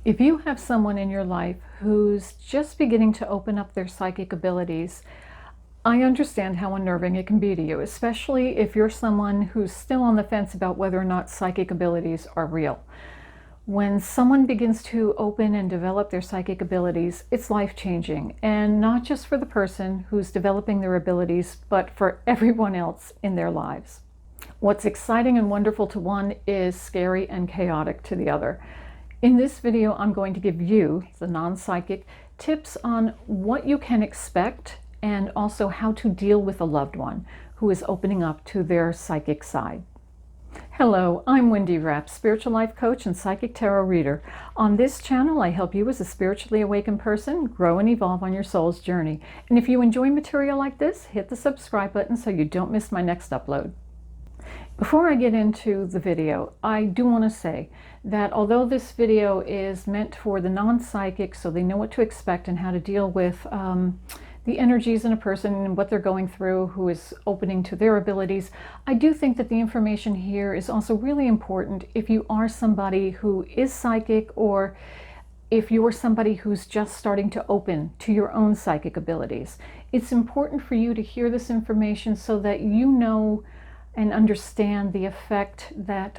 If you have someone in your life who's just beginning to open up their psychic abilities, I understand how unnerving it can be to you, especially if you're someone who's still on the fence about whether or not psychic abilities are real. When someone begins to open and develop their psychic abilities, it's life-changing, and not just for the person who's developing their abilities, but for everyone else in their lives. What's exciting and wonderful to one is scary and chaotic to the other. In this video, I'm going to give you, the non-psychic, tips on what you can expect and also how to deal with a loved one who is opening up to their psychic side. Hello, I'm Wendy Rapp, spiritual life coach and psychic tarot reader. On this channel, I help you as a spiritually awakened person grow and evolve on your soul's journey. And if you enjoy material like this, hit the subscribe button so you don't miss my next upload. Before I get into the video, I do want to say that although this video is meant for the non-psychic so they know what to expect and how to deal with the energies in a person and what they're going through who is opening to their abilities, I do think that the information here is also really important if you are somebody who is psychic, or if you're somebody who's just starting to open to your own psychic abilities. It's important for you to hear this information so that you know and understand the effect that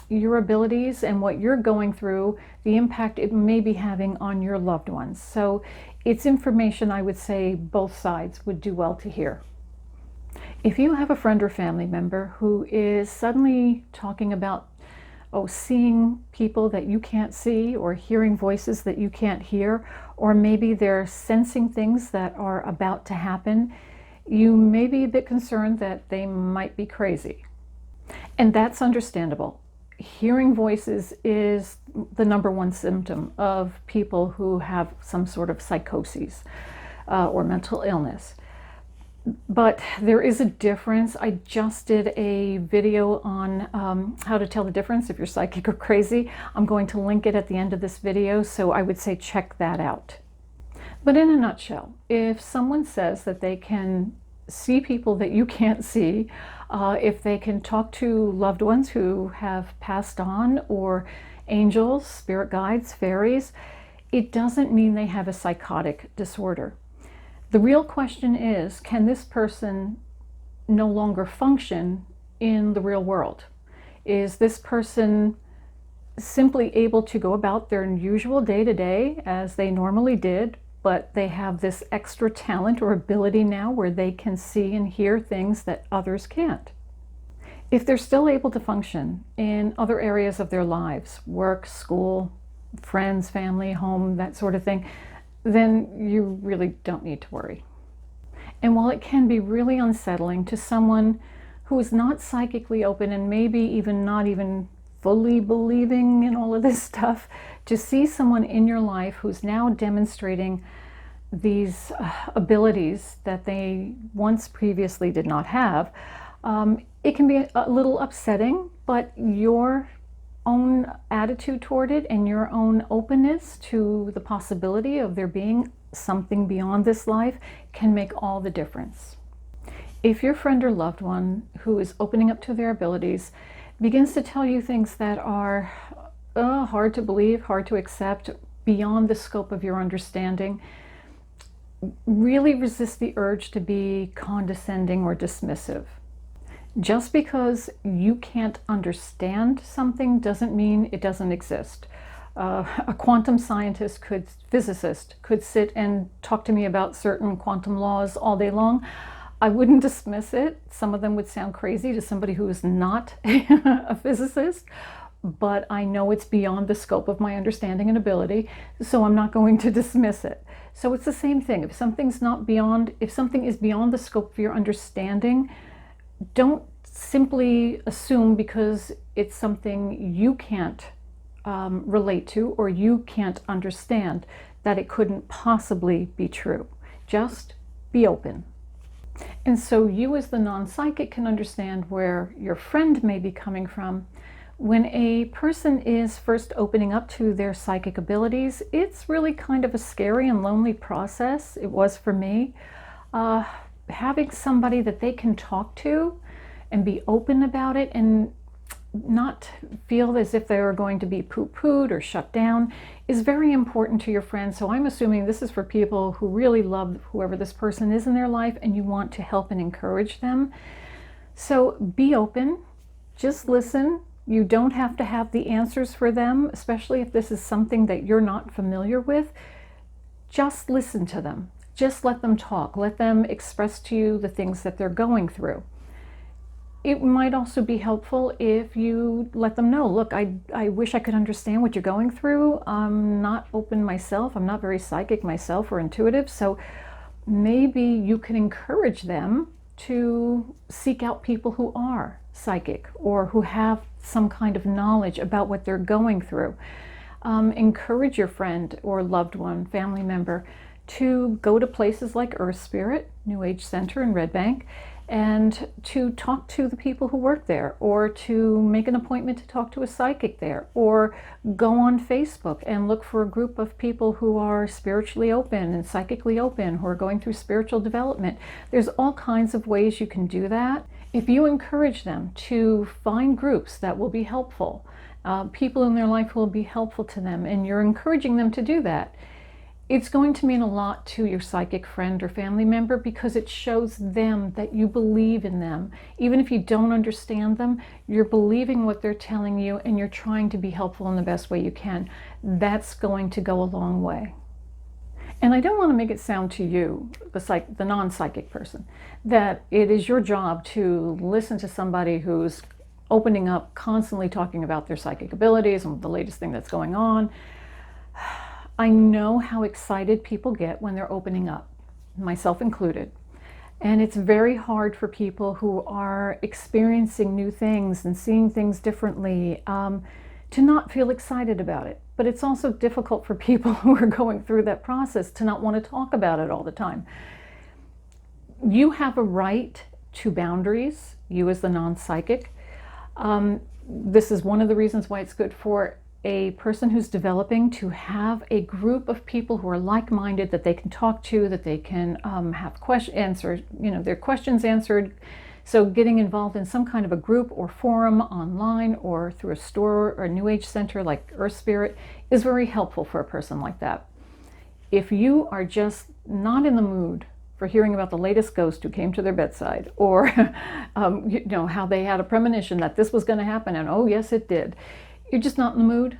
your abilities and what you're going through, the impact it may be having on your loved ones. So it's information I would say both sides would do well to hear. If you have a friend or family member who is suddenly talking about seeing people that you can't see, or hearing voices that you can't hear, or maybe they're sensing things that are about to happen, you may be a bit concerned that they might be crazy. And that's understandable. Hearing voices is the #1 symptom of people who have some sort of psychoses or mental illness. But there is a difference. I just did a video on how to tell the difference if you're psychic or crazy. I'm going to link it at the end of this video, so I would say check that out. But in a nutshell, if someone says that they can see people that you can't see, if they can talk to loved ones who have passed on, or angels, spirit guides, fairies, it doesn't mean they have a psychotic disorder. The real question is, can this person no longer function in the real world? Is this person simply able to go about their usual day-to-day as they normally did, but they have this extra talent or ability now where they can see and hear things that others can't? If they're still able to function in other areas of their lives, work, school, friends, family, home, that sort of thing, then you really don't need to worry. And while it can be really unsettling to someone who is not psychically open and maybe even not even fully believing in all of this stuff, to see someone in your life who's now demonstrating these abilities that they once previously did not have, it can be a little upsetting, but your own attitude toward it and your own openness to the possibility of there being something beyond this life can make all the difference. If your friend or loved one who is opening up to their abilities begins to tell you things that are hard to believe, hard to accept, beyond the scope of your understanding, really resist the urge to be condescending or dismissive. Just because you can't understand something doesn't mean it doesn't exist. A quantum scientist, physicist could sit and talk to me about certain quantum laws all day long. I wouldn't dismiss it. Some of them would sound crazy to somebody who is not a physicist, but I know it's beyond the scope of my understanding and ability, so I'm not going to dismiss it. So it's the same thing. If something is beyond the scope of your understanding, don't simply assume because it's something you can't relate to or you can't understand that it couldn't possibly be true. Just be open. And so you as the non-psychic can understand where your friend may be coming from. When a person is first opening up to their psychic abilities, it's really kind of a scary and lonely process. It was for me. Having somebody that they can talk to and be open about it, and not feel as if they are going to be poo-pooed or shut down is very important to your friends. So I'm assuming this is for people who really love whoever this person is in their life and you want to help and encourage them. So be open, just listen. You don't have to have the answers for them, especially if this is something that you're not familiar with. Just listen to them. Just let them talk. Let them express to you the things that they're going through. It might also be helpful if you let them know, look, I wish I could understand what you're going through. I'm not open myself. I'm not very psychic myself or intuitive. So maybe you can encourage them to seek out people who are psychic or who have some kind of knowledge about what they're going through. Encourage your friend or loved one, family member, to go to places like EarthSpirit, New Age Center in Red Bank, and to talk to the people who work there, or to make an appointment to talk to a psychic there, or go on Facebook and look for a group of people who are spiritually open and psychically open, who are going through spiritual development. There's all kinds of ways you can do that. If you encourage them to find groups that will be helpful, people in their life who will be helpful to them, and you're encouraging them to do that, it's going to mean a lot to your psychic friend or family member, because it shows them that you believe in them. Even if you don't understand them, you're believing what they're telling you and you're trying to be helpful in the best way you can. That's going to go a long way. And I don't want to make it sound to you, the non-psychic person, that it is your job to listen to somebody who's opening up, constantly talking about their psychic abilities and the latest thing that's going on. I know how excited people get when they're opening up, myself included. And it's very hard for people who are experiencing new things and seeing things differently to not feel excited about it. But it's also difficult for people who are going through that process to not want to talk about it all the time. You have a right to boundaries, you as the non-psychic. This is one of the reasons why it's good for a person who's developing to have a group of people who are like-minded that they can talk to, that they can have their questions answered. So getting involved in some kind of a group or forum online or through a store or a New Age center like EarthSpirit is very helpful for a person like that. If you are just not in the mood for hearing about the latest ghost who came to their bedside, or how they had a premonition that this was going to happen, and oh yes it did, you're just not in the mood,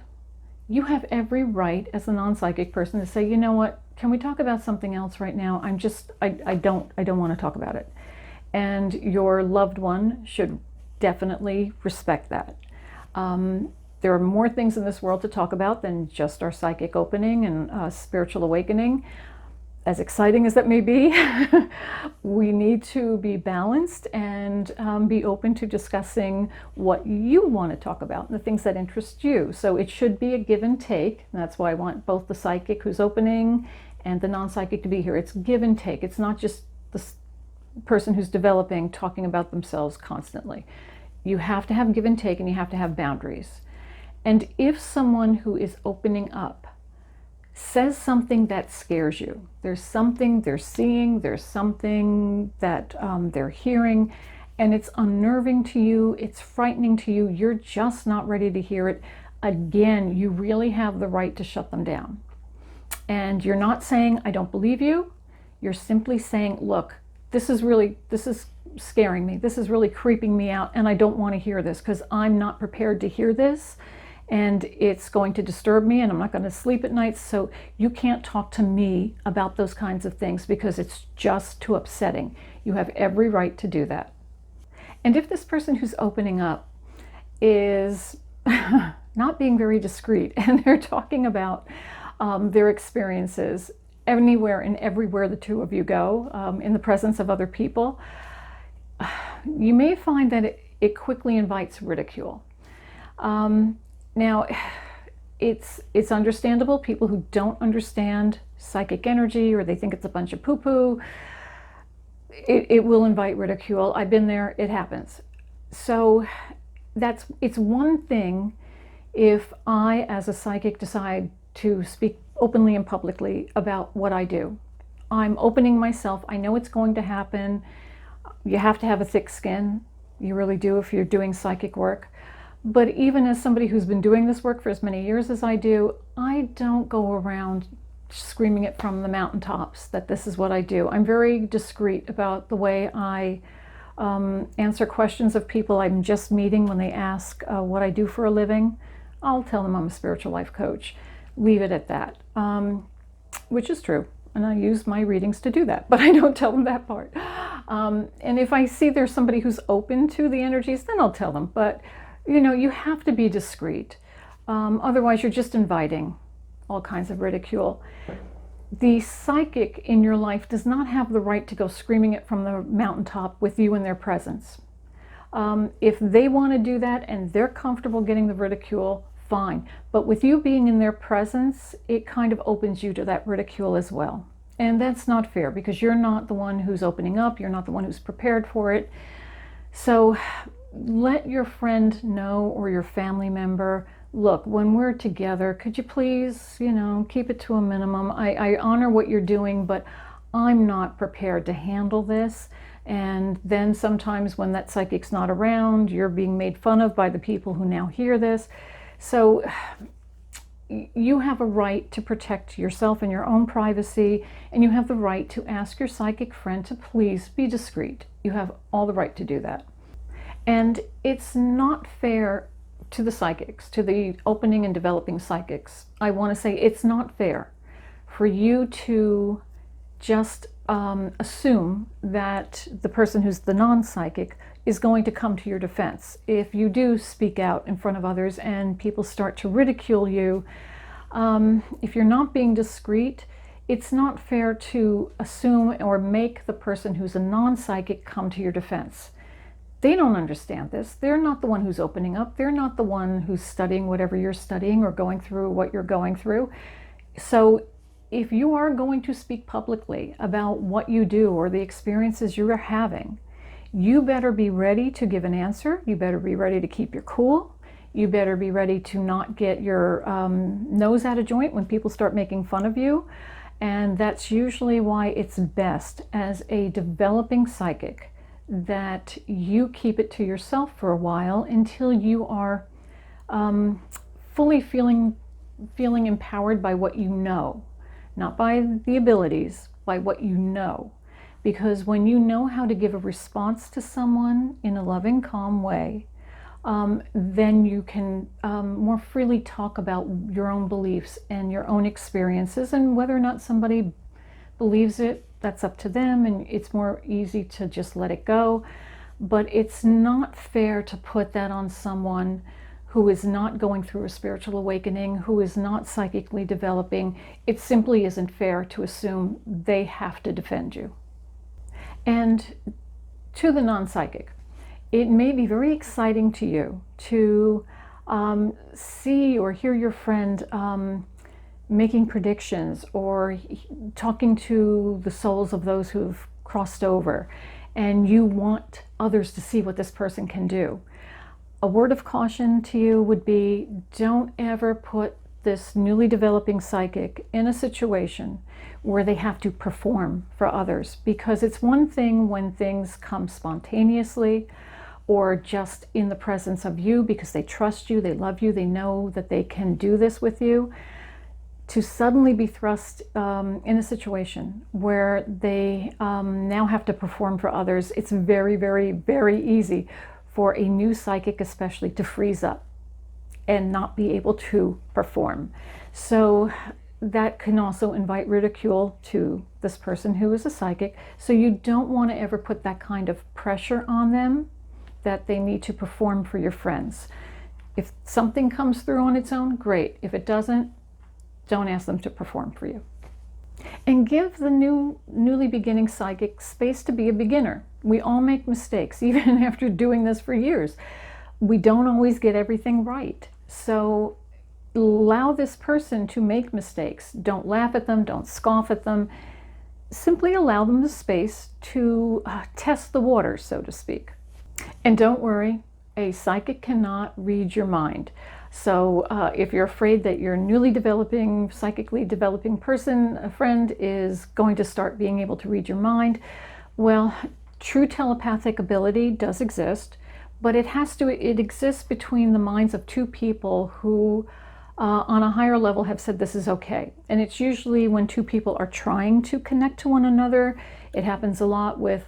you have every right as a non-psychic person to say, you know what, can we talk about something else right now? I don't want to talk about it. And your loved one should definitely respect that. There are more things in this world to talk about than just our psychic opening and spiritual awakening. As exciting as that may be, we need to be balanced and be open to discussing what you want to talk about and the things that interest you. So it should be a give and take. And that's why I want both the psychic who's opening and the non-psychic to be here. It's give and take. It's not just the person who's developing talking about themselves constantly. You have to have give and take, and you have to have boundaries. And if someone who is opening up says something that scares you, there's something they're seeing, there's something that they're hearing, and it's unnerving to you, it's frightening to you, you're just not ready to hear it, again, you really have the right to shut them down. And you're not saying, I don't believe you. You're simply saying, look, this is scaring me, this is really creeping me out, and I don't want to hear this because I'm not prepared to hear this. And it's going to disturb me, and I'm not going to sleep at night, so you can't talk to me about those kinds of things because it's just too upsetting. You have every right to do that. And if this person who's opening up is not being very discreet, and they're talking about their experiences anywhere and everywhere the two of you go, in the presence of other people, you may find that it quickly invites ridicule. Now, it's understandable. People who don't understand psychic energy, or they think it's a bunch of poo-poo, it will invite ridicule. I've been there, it happens. So it's one thing if I, as a psychic, decide to speak openly and publicly about what I do. I'm opening myself. I know it's going to happen. You have to have a thick skin. You really do if you're doing psychic work. But even as somebody who's been doing this work for as many years as I do, I don't go around screaming it from the mountaintops that this is what I do. I'm very discreet about the way I answer questions of people I'm just meeting when they ask what I do for a living. I'll tell them I'm a spiritual life coach. Leave it at that, which is true. And I use my readings to do that, but I don't tell them that part. And if I see there's somebody who's open to the energies, then I'll tell them. But, you know, you have to be discreet. Otherwise, you're just inviting all kinds of ridicule. The psychic in your life does not have the right to go screaming it from the mountaintop with you in their presence. If they want to do that and they're comfortable getting the ridicule, fine. But with you being in their presence, it kind of opens you to that ridicule as well. And that's not fair because you're not the one who's opening up. You're not the one who's prepared for it. So let your friend know, or your family member, look, when we're together, could you please, you know, keep it to a minimum. I honor what you're doing, but I'm not prepared to handle this. And then sometimes when that psychic's not around, you're being made fun of by the people who now hear this. So you have a right to protect yourself and your own privacy, and you have the right to ask your psychic friend to please be discreet. You have all the right to do that. And it's not fair to the psychics, to the opening and developing psychics. I want to say it's not fair for you to just assume that the person who's the non-psychic is going to come to your defense. If you do speak out in front of others and people start to ridicule you, if you're not being discreet, it's not fair to assume or make the person who's a non-psychic come to your defense. They don't understand this. They're not the one who's opening up. They're not the one who's studying whatever you're studying or going through what you're going through. So if you are going to speak publicly about what you do or the experiences you are having, you better be ready to give an answer. You better be ready to keep your cool. You better be ready to not get your nose out of joint when people start making fun of you. And that's usually why it's best as a developing psychic that you keep it to yourself for a while until you are fully feeling empowered by what you know, not by the abilities, by what you know. Because when you know how to give a response to someone in a loving, calm way, then you can more freely talk about your own beliefs and your own experiences, and whether or not somebody believes it, that's up to them, and it's more easy to just let it go. But it's not fair to put that on someone who is not going through a spiritual awakening, who is not psychically developing. It simply isn't fair to assume they have to defend you. And to the non-psychic, it may be very exciting to you to see or hear your friend making predictions or talking to the souls of those who've crossed over, and you want others to see what this person can do. A word of caution to you would be, don't ever put this newly developing psychic in a situation where they have to perform for others, because it's one thing when things come spontaneously or just in the presence of you because they trust you, they love you, they know that they can do this with you. To suddenly be thrust in a situation where they now have to perform for others, it's very, very, very easy for a new psychic especially to freeze up and not be able to perform. So that can also invite ridicule to this person who is a psychic. So you don't want to ever put that kind of pressure on them that they need to perform for your friends. If something comes through on its own, great. If it doesn't, don't ask them to perform for you. And give the newly beginning psychic space to be a beginner. We all make mistakes, even after doing this for years. We don't always get everything right. So allow this person to make mistakes. Don't laugh at them, don't scoff at them. Simply allow them the space to test the waters, so to speak. And don't worry, a psychic cannot read your mind. So if you're afraid that your newly developing, psychically developing person, a friend, is going to start being able to read your mind, well, true telepathic ability does exist, but it exists between the minds of two people who on a higher level have said this is okay. And it's usually when two people are trying to connect to one another. It happens a lot with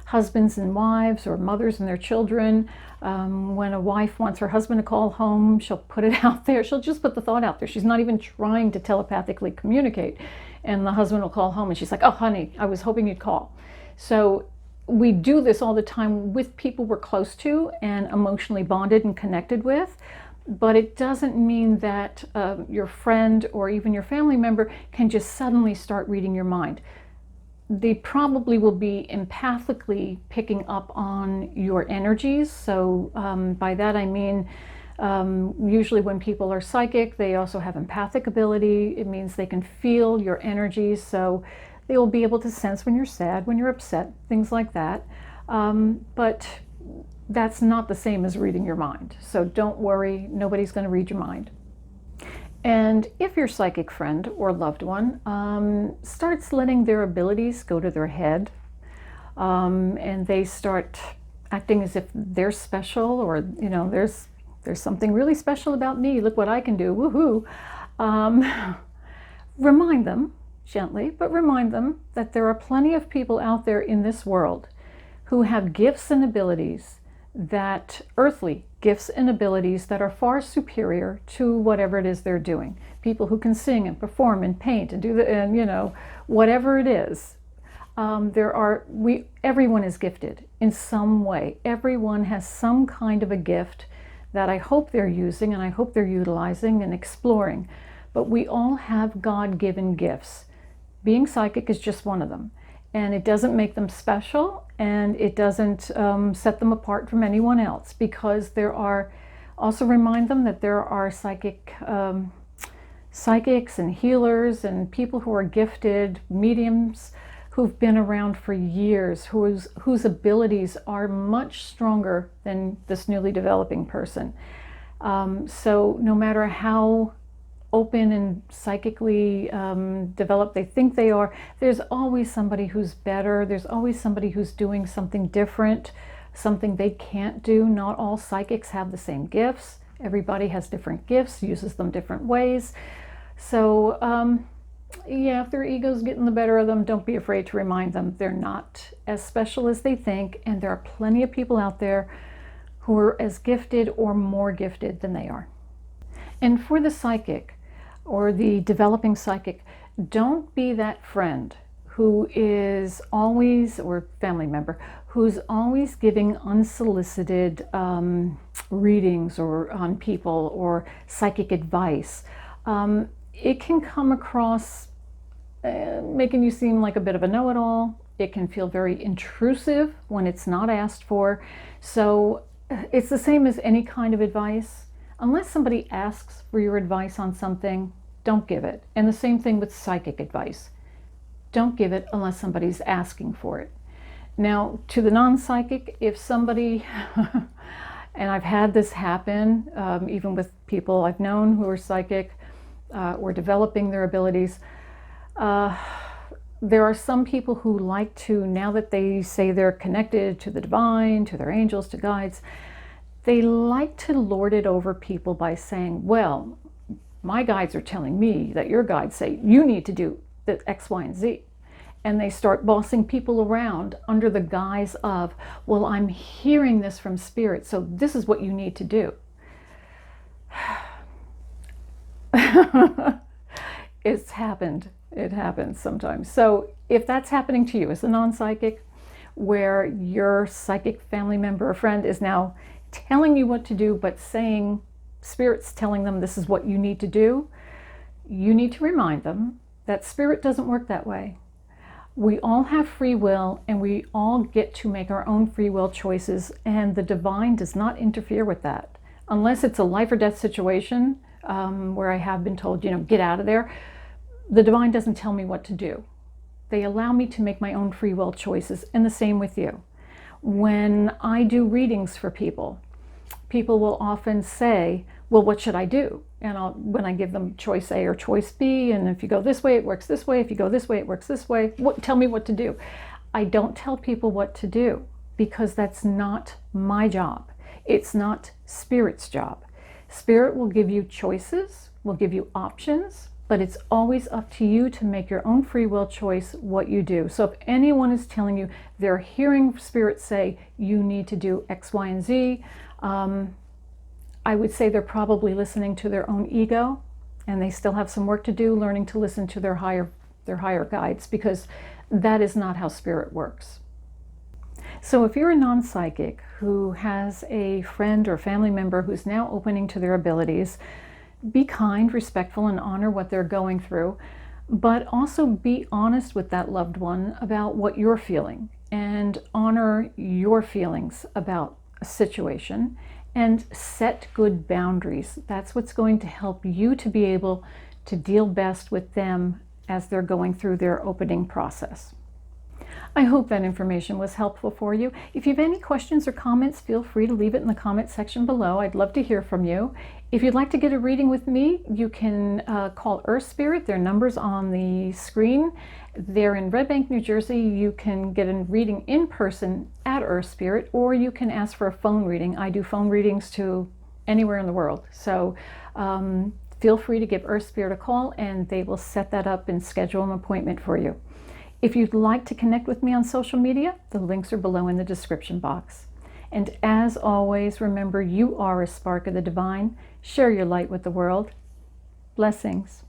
husbands and wives, or mothers and their children. When a wife wants her husband to call home, she'll put it out there. She'll just put the thought out there. She's not even trying to telepathically communicate. And the husband will call home and she's like, oh, honey, I was hoping you'd call. So we do this all the time with people we're close to and emotionally bonded and connected with. But it doesn't mean that your friend or even your family member can just suddenly start reading your mind. They probably will be empathically picking up on your energies. So by that I mean, usually when people are psychic, they also have empathic ability. It means they can feel your energies. So they will be able to sense when you're sad, when you're upset, things like that. But that's not the same as reading your mind. So don't worry, nobody's going to read your mind. And if your psychic friend or loved one starts letting their abilities go to their head, and they start acting as if they're special, or there's something really special about me, look what I can do, woohoo, remind them gently, but remind them that there are plenty of people out there in this world who have gifts and abilities, that earthly gifts and abilities that are far superior to whatever it is they're doing. People who can sing and perform and paint and whatever it is. Everyone is gifted in some way. Everyone has some kind of a gift that I hope they're using and I hope they're utilizing and exploring. But we all have God-given gifts. Being psychic is just one of them. And it doesn't make them special, and it doesn't set them apart from anyone else, because also remind them that there are psychics and healers and people who are gifted, mediums, who've been around for years, whose abilities are much stronger than this newly developing person. So no matter how open and psychically developed they think they are, there's always somebody who's better. There's always somebody who's doing something different, something they can't do. Not all psychics have the same gifts. Everybody has different gifts, uses them different ways. So yeah, if their ego's getting the better of them, don't be afraid to remind them they're not as special as they think, and there are plenty of people out there who are as gifted or more gifted than they are. And for the psychic, or the developing psychic, don't be that friend who is always, or family member, who's always giving unsolicited readings or on people, or psychic advice. It can come across making you seem like a bit of a know-it-all. It can feel very intrusive when it's not asked for. So it's the same as any kind of advice. Unless somebody asks for your advice on something, don't give it. And the same thing with psychic advice. Don't give it unless somebody's asking for it. Now, to the non-psychic, if somebody, and I've had this happen, even with people I've known who are psychic or developing their abilities, there are some people who like to, now that they say they're connected to the divine, to their angels, to guides, they like to lord it over people by saying, well, my guides are telling me that your guides say you need to do the X, Y, and Z. And they start bossing people around under the guise of, well, I'm hearing this from spirit, so this is what you need to do. It's happened. It happens sometimes. So if that's happening to you as a non-psychic, where your psychic family member or friend is now telling you what to do, but saying, spirit's telling them this is what you need to do, you need to remind them that spirit doesn't work that way. We all have free will, and we all get to make our own free will choices, and the divine does not interfere with that. Unless it's a life or death situation where I have been told, get out of there, the divine doesn't tell me what to do. They allow me to make my own free will choices, and the same with you. When I do readings for people, people will often say, well, what should I do? And when I give them choice A or choice B, and if you go this way, it works this way. If you go this way, it works this way. Tell me what to do. I don't tell people what to do, because that's not my job. It's not Spirit's job. Spirit will give you choices, will give you options, but it's always up to you to make your own free will choice what you do. So if anyone is telling you they're hearing Spirit say you need to do X, Y, and Z, I would say they're probably listening to their own ego, and they still have some work to do learning to listen to their higher guides, because that is not how Spirit works. So if you're a non-psychic who has a friend or family member who's now opening to their abilities, be kind, respectful, and honor what they're going through, but also be honest with that loved one about what you're feeling, and honor your feelings about a situation, and set good boundaries. That's what's going to help you to be able to deal best with them as they're going through their opening process. I hope that information was helpful for you. If you have any questions or comments, feel free to leave it in the comment section below. I'd love to hear from you. If you'd like to get a reading with me, you can call EarthSpirit. Their number's on the screen. They're in Red Bank, New Jersey. You can get a reading in person at EarthSpirit, or you can ask for a phone reading. I do phone readings to anywhere in the world. So feel free to give EarthSpirit a call, and they will set that up and schedule an appointment for you. If you'd like to connect with me on social media, the links are below in the description box. And as always, remember, you are a spark of the divine. Share your light with the world. Blessings.